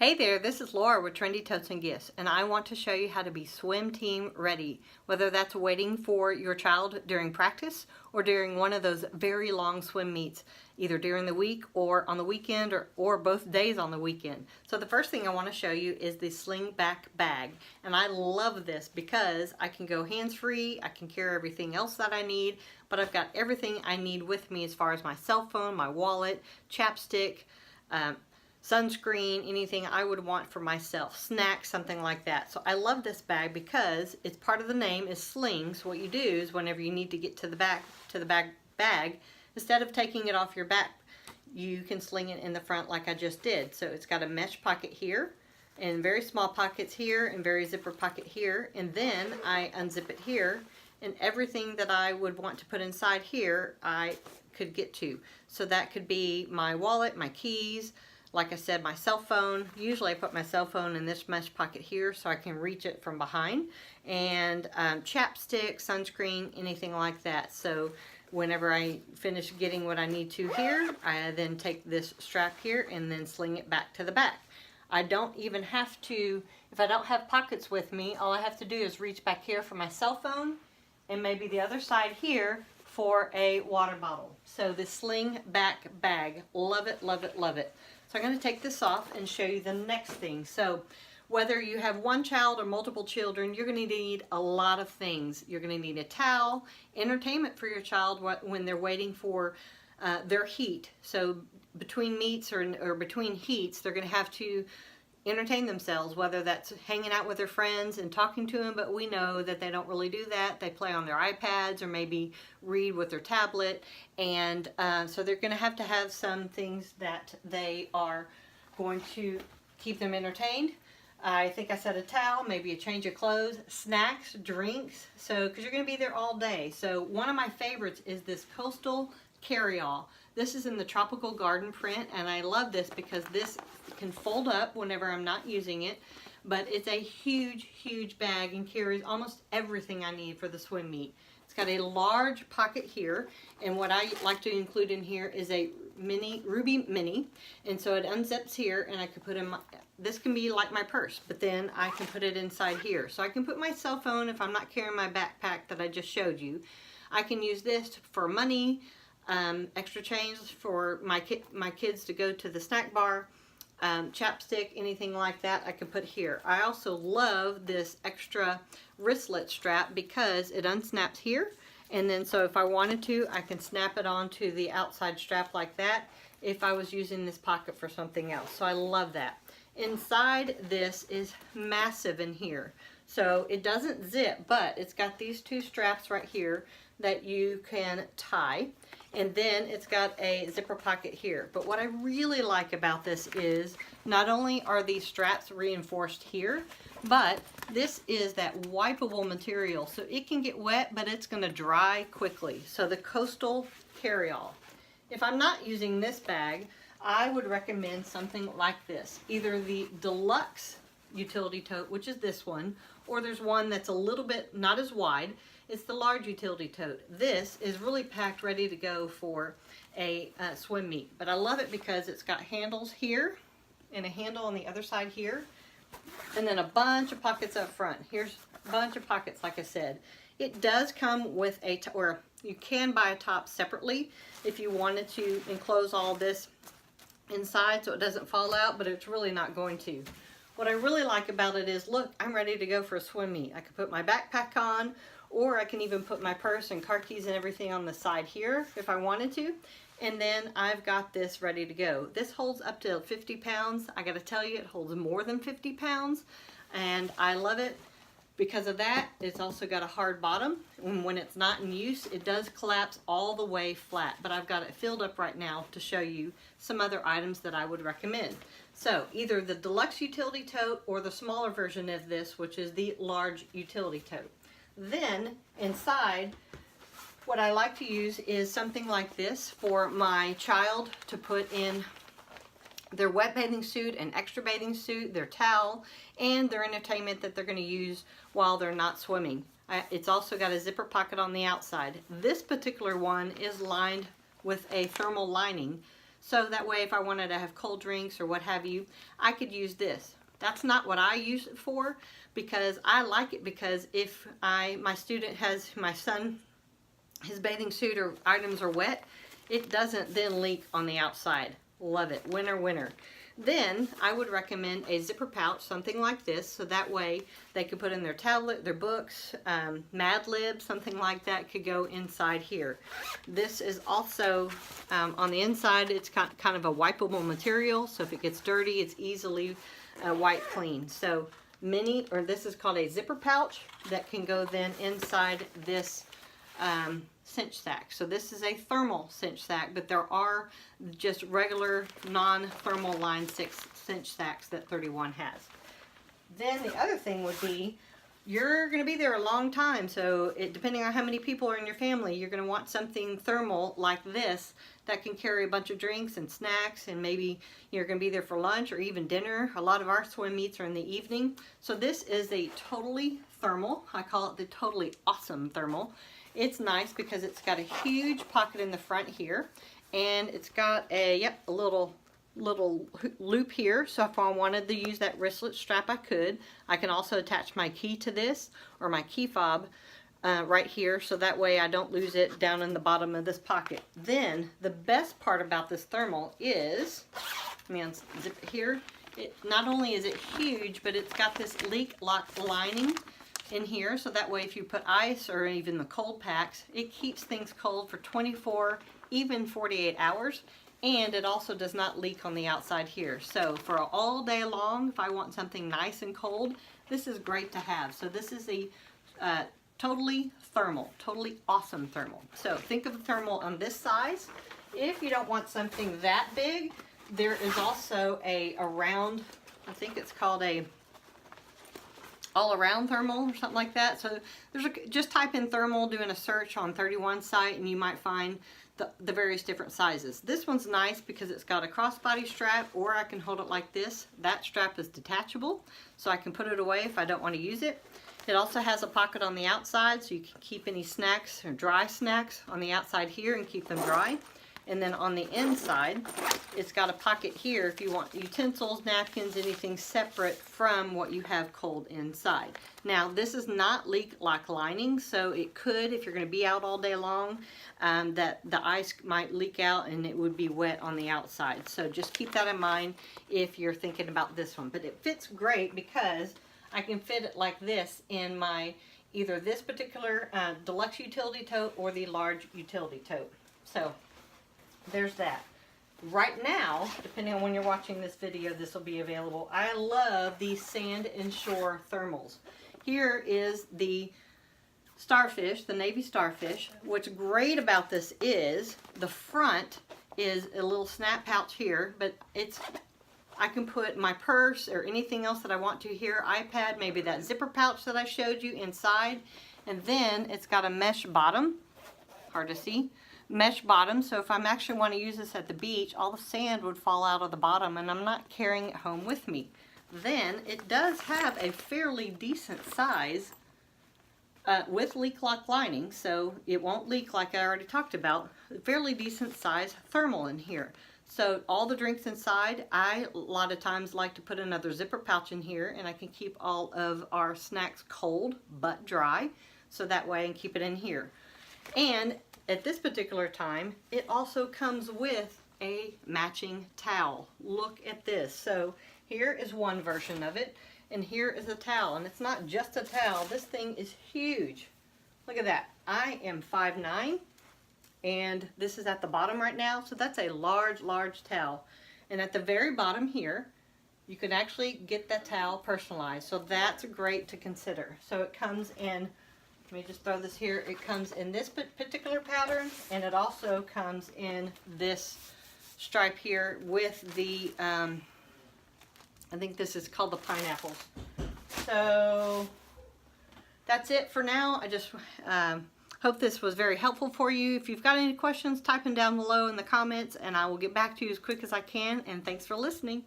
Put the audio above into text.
Hey there, this is Laura with Trendy Totes and Gifts, and I want to show you how to be swim team ready, whether that's waiting for your child during practice or during one of those very long swim meets, either during the week or on the weekend or both days on the weekend. So the first thing I want to show you is the sling back bag, and I love this because I can go hands-free, I can carry everything else that I need, but I've got everything I need with me as far as my cell phone, my wallet, chapstick, sunscreen, anything I would want for myself, snacks, something like that. So I love this bag because it's part of the name is sling. So what you do is whenever you need to get to the bag, instead of taking it off your back, you can sling it in the front like I just did. So it's got a mesh pocket here and very small pockets here and very zipper pocket here, and then I unzip it here, and everything that I would want to put inside here I could get to. So that could be my wallet, my keys, like I said, my cell phone. Usually I put my cell phone in this mesh pocket here so I can reach it from behind. And chapstick, sunscreen, anything like that. So whenever I finish getting what I need to here, I then take this strap here and then sling it back to the back. I don't even have to, if I don't have pockets with me, all I have to do is reach back here for my cell phone and maybe the other side here for a water bottle. So the sling back bag, love it, love it, love it. So I'm going to take this off and show you the next thing. So whether you have one child or multiple children, you're going to need a lot of things. You're going to need a towel, entertainment for your child when they're waiting for their heat. So between meets or between heats, they're going to have to entertain themselves, whether that's hanging out with their friends and talking to them, but we know that they don't really do that. They play on their iPads or maybe read with their tablet, and so they're going to have some things that they are going to keep them entertained. I think I said a towel, maybe a change of clothes, snacks, drinks, so because you're going to be there all day. So one of my favorites is this coastal carry-all. This is in the tropical garden print, and I love this because this can fold up whenever I'm not using it, but it's a huge, huge bag and carries almost everything I need for the swim meet. It's got a large pocket here, and what I like to include in here is a ruby mini, and so it unzips here, and I could put in this can be like my purse, but then I can put it inside here. So I can put my cell phone if I'm not carrying my backpack that I just showed you. I can use this for money, extra change for my kids to go to the snack bar, chapstick, anything like that I can put here. I also love this extra wristlet strap because it unsnaps here, and then so if I wanted to, I can snap it onto the outside strap like that if I was using this pocket for something else. So I love that. Inside this is massive in here. So it doesn't zip, but it's got these two straps right here that you can tie. And then it's got a zipper pocket here. But what I really like about this is not only are these straps reinforced here, but this is that wipeable material. So it can get wet, but it's going to dry quickly. So the coastal carry-all. If I'm not using this bag, I would recommend something like this. Either the deluxe utility tote, which is this one, or there's one that's a little bit not as wide. It's the large utility tote. This is really packed ready to go for a swim meet, but I love it because it's got handles here and a handle on the other side here, and then a bunch of pockets up front. Here's a bunch of pockets, like I said. It does come with or you can buy a top separately if you wanted to enclose all this inside so it doesn't fall out, but it's really not going to. What I really like about it is, look, I'm ready to go for a swim meet. I can put my backpack on, or I can even put my purse and car keys and everything on the side here if I wanted to. And then I've got this ready to go. This holds up to 50 pounds. I gotta tell you, it holds more than 50 pounds. And I love it because of that. It's also got a hard bottom. And when it's not in use, it does collapse all the way flat. But I've got it filled up right now to show you some other items that I would recommend. So either the deluxe utility tote or the smaller version of this, which is the large utility tote. Then inside, what I like to use is something like this for my child to put in their wet bathing suit, an extra bathing suit, their towel, and their entertainment that they're going to use while they're not swimming. It's also got a zipper pocket on the outside. This particular one is lined with a thermal lining, So that way if I wanted to have cold drinks or what have you, I could use this. That's not what I use it for, because I like it because if my student has, my son, his bathing suit or items are wet, it doesn't then leak on the outside. Love it. Winner, winner. Then I would recommend a zipper pouch, something like this, so that way they could put in their tablet, their books, Mad Lib, something like that could go inside here. This is also on the inside, it's kind of a wipeable material, so if it gets dirty, it's easily wipe clean. So this is called a zipper pouch that can go then inside this cinch sack. So this is a thermal cinch sack, but there are just regular non-thermal line 6 cinch sacks that 31 has. Then the other thing would be, you're going to be there a long time, so depending on how many people are in your family, you're going to want something thermal like this that can carry a bunch of drinks and snacks, and maybe you're going to be there for lunch or even dinner. A lot of our swim meets are in the evening. So this is a totally thermal. I call it the totally awesome thermal. It's nice because it's got a huge pocket in the front here, and it's got a little loop here, so if I wanted to use that wristlet strap, I could. I can also attach my key to this, or my key fob right here, so that way I don't lose it down in the bottom of this pocket. Then the best part about this thermal is, let me unzip it here, not only is it huge, but it's got this leak lock lining in here, so that way if you put ice or even the cold packs, it keeps things cold for 24, even 48 hours. And it also does not leak on the outside here. So for all day long, if I want something nice and cold, this is great to have. So this is a totally thermal, totally awesome thermal. So think of a thermal on this size. If you don't want something that big, there is also a round, I think it's called a all-around thermal or something like that. So there's just type in thermal, doing a search on 31 site, and you might find the various different sizes. This one's nice because it's got a crossbody strap, or I can hold it like this. That strap is detachable, so I can put it away if I don't want to use it. It also has a pocket on the outside, so you can keep any snacks or dry snacks on the outside here and keep them dry. And then on the inside, it's got a pocket here if you want utensils, napkins, anything separate from what you have cold inside. Now, this is not leak lock lining, so it could, if you're going to be out all day long, that the ice might leak out and it would be wet on the outside. So just keep that in mind if you're thinking about this one. But it fits great because I can fit it like this in my either this particular deluxe utility tote or the large utility tote. So there's that. Right now, depending on when you're watching this video, this will be available. I love these Sand and Shore thermals. Here is the Starfish, the Navy Starfish. What's great about this is the front is a little snap pouch here, but I can put my purse or anything else that I want to here, iPad, maybe that zipper pouch that I showed you inside. And then it's got a mesh bottom, hard to see, mesh bottom, so if I'm actually want to use this at the beach, all the sand would fall out of the bottom and I'm not carrying it home with me. Then it does have a fairly decent size with leak lock lining, so it won't leak like I already talked about. Fairly decent size thermal in here. So all the drinks inside, I a lot of times like to put another zipper pouch in here, and I can keep all of our snacks cold but dry, so that way I can keep it in here. And at this particular time, it also comes with a matching towel. Look at this. So here is one version of it, and here is a towel. And it's not just a towel. This thing is huge. Look at that. I am 5'9", and this is at the bottom right now. So that's a large, large towel. And at the very bottom here, you can actually get that towel personalized. So that's great to consider. So it comes in, let me just throw this here. It comes in this particular pattern, and it also comes in this stripe here with the, I think this is called the pineapples. So that's it for now. I just hope this was very helpful for you. If you've got any questions, type them down below in the comments, and I will get back to you as quick as I can. And thanks for listening.